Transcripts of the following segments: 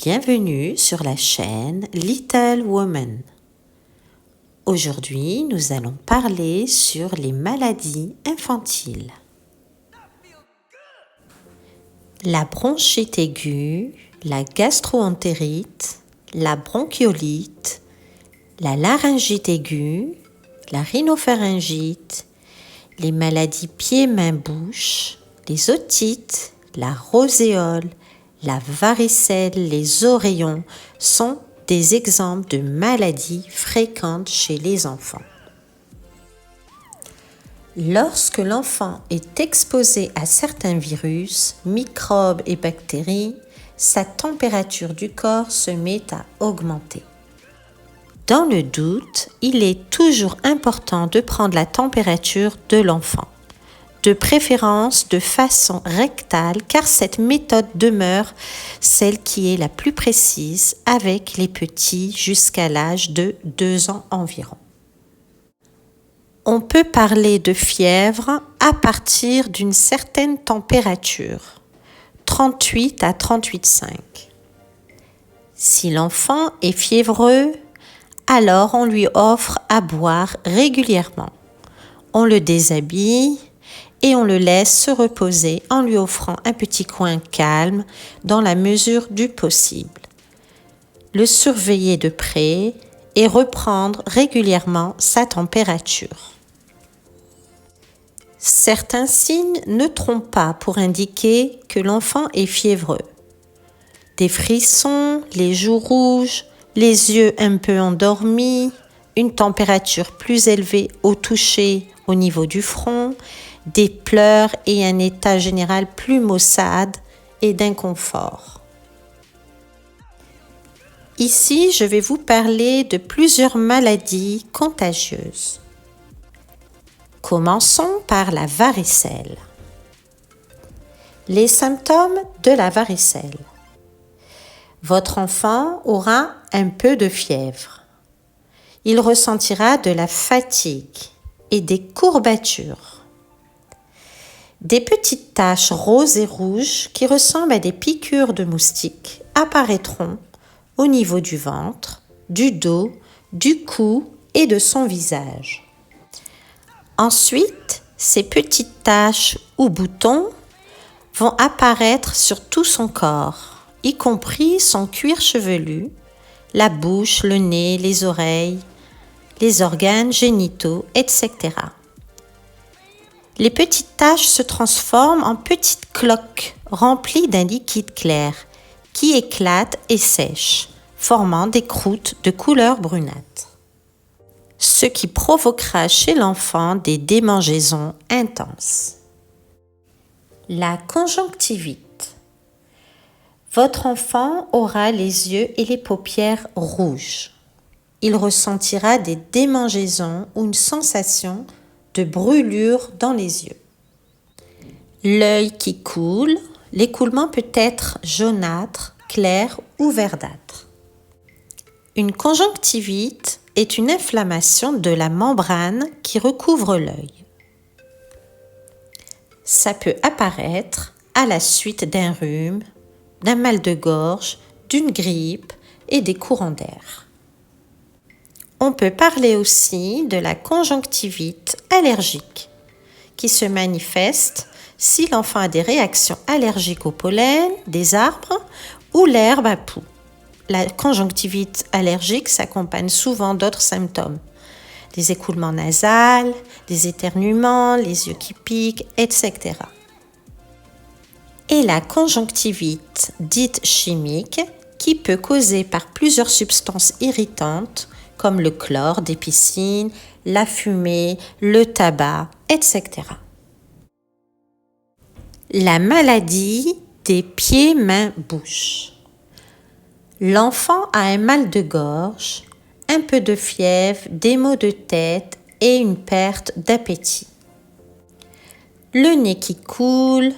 Bienvenue sur la chaîne Little Woman. Aujourd'hui, nous allons parler sur les maladies infantiles. La bronchite aiguë, la gastro-entérite, la bronchiolite, la laryngite aiguë, la rhinopharyngite, les maladies pieds-mains-bouche, les otites, la roséole, la varicelle, les oreillons sont des exemples de maladies fréquentes chez les enfants. Lorsque l'enfant est exposé à certains virus, microbes et bactéries, sa température du corps se met à augmenter. Dans le doute, il est toujours important de prendre la température de l'enfant, de préférence de façon rectale car cette méthode demeure celle qui est la plus précise avec les petits jusqu'à l'âge de 2 ans environ. On peut parler de fièvre à partir d'une certaine température, 38 à 38,5. Si l'enfant est fiévreux, alors on lui offre à boire régulièrement. On le déshabille et on le laisse se reposer en lui offrant un petit coin calme dans la mesure du possible. Le surveiller de près et reprendre régulièrement sa température. Certains signes ne trompent pas pour indiquer que l'enfant est fiévreux. Des frissons, les joues rouges, les yeux un peu endormis, une température plus élevée au toucher au niveau du front, des pleurs et un état général plus maussade et d'inconfort. Ici, je vais vous parler de plusieurs maladies contagieuses. Commençons par la varicelle. Les symptômes de la varicelle. Votre enfant aura un peu de fièvre. Il ressentira de la fatigue et des courbatures. Des petites taches roses et rouges qui ressemblent à des piqûres de moustiques apparaîtront au niveau du ventre, du dos, du cou et de son visage. Ensuite, ces petites taches ou boutons vont apparaître sur tout son corps, y compris son cuir chevelu, la bouche, le nez, les oreilles, les organes génitaux, etc. Les petites taches se transforment en petites cloques remplies d'un liquide clair qui éclate et sèche, formant des croûtes de couleur brunâtre, ce qui provoquera chez l'enfant des démangeaisons intenses. La conjonctivite. Votre enfant aura les yeux et les paupières rouges. Il ressentira des démangeaisons ou une sensation de brûlure dans les yeux. L'œil qui coule, l'écoulement peut être jaunâtre, clair ou verdâtre. Une conjonctivite est une inflammation de la membrane qui recouvre l'œil. Ça peut apparaître à la suite d'un rhume, d'un mal de gorge, d'une grippe et des courants d'air. On peut parler aussi de la conjonctivite allergique qui se manifeste si l'enfant a des réactions allergiques au pollen, des arbres ou l'herbe à poux. La conjonctivite allergique s'accompagne souvent d'autres symptômes, des écoulements nasals, des éternuements, les yeux qui piquent, etc. Et la conjonctivite dite chimique qui peut causer par plusieurs substances irritantes comme le chlore des piscines, la fumée, le tabac, etc. La maladie des pieds-mains-bouche. L'enfant a un mal de gorge, un peu de fièvre, des maux de tête et une perte d'appétit. Le nez qui coule,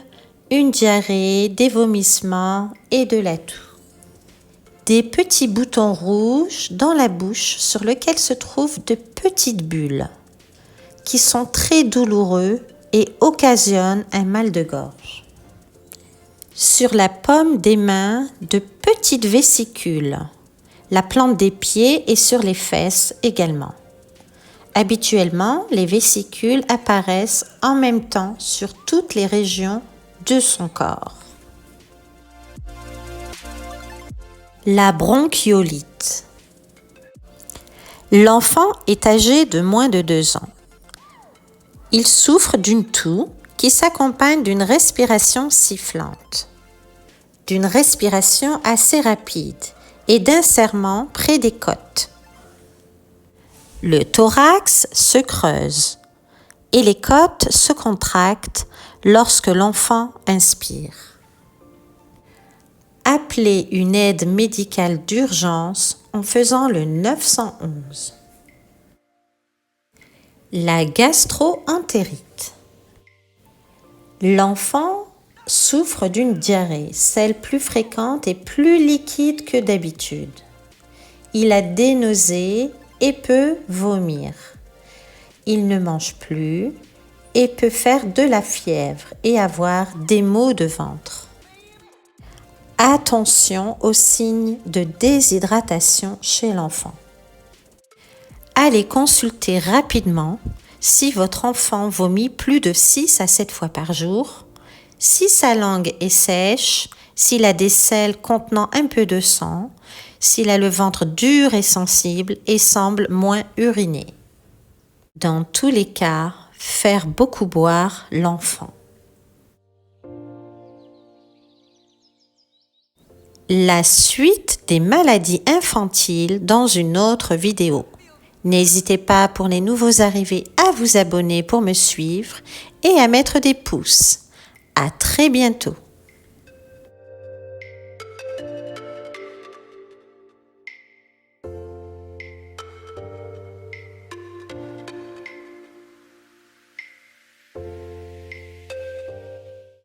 une diarrhée, des vomissements et de la toux. Des petits boutons rouges dans la bouche sur lesquels se trouvent de petites bulles qui sont très douloureux et occasionnent un mal de gorge. Sur la paume des mains, de petites vésicules. La plante des pieds et sur les fesses également. Habituellement, les vésicules apparaissent en même temps sur toutes les régions de son corps. La bronchiolite. L'enfant est âgé de moins de 2 ans. Il souffre d'une toux qui s'accompagne d'une respiration sifflante, d'une respiration assez rapide et d'un serrement près des côtes. Le thorax se creuse et les côtes se contractent lorsque l'enfant inspire. Appelez une aide médicale d'urgence en faisant le 911. La gastro-entérite. L'enfant souffre d'une diarrhée, celle plus fréquente et plus liquide que d'habitude. Il a des nausées et peut vomir. Il ne mange plus et peut faire de la fièvre et avoir des maux de ventre. Attention aux signes de déshydratation chez l'enfant. Allez consulter rapidement si votre enfant vomit plus de 6 à 7 fois par jour, si sa langue est sèche, s'il a des selles contenant un peu de sang, s'il a le ventre dur et sensible et semble moins uriner. Dans tous les cas, faire beaucoup boire l'enfant. La suite des maladies infantiles dans une autre vidéo. N'hésitez pas pour les nouveaux arrivés à vous abonner pour me suivre et à mettre des pouces. À très bientôt.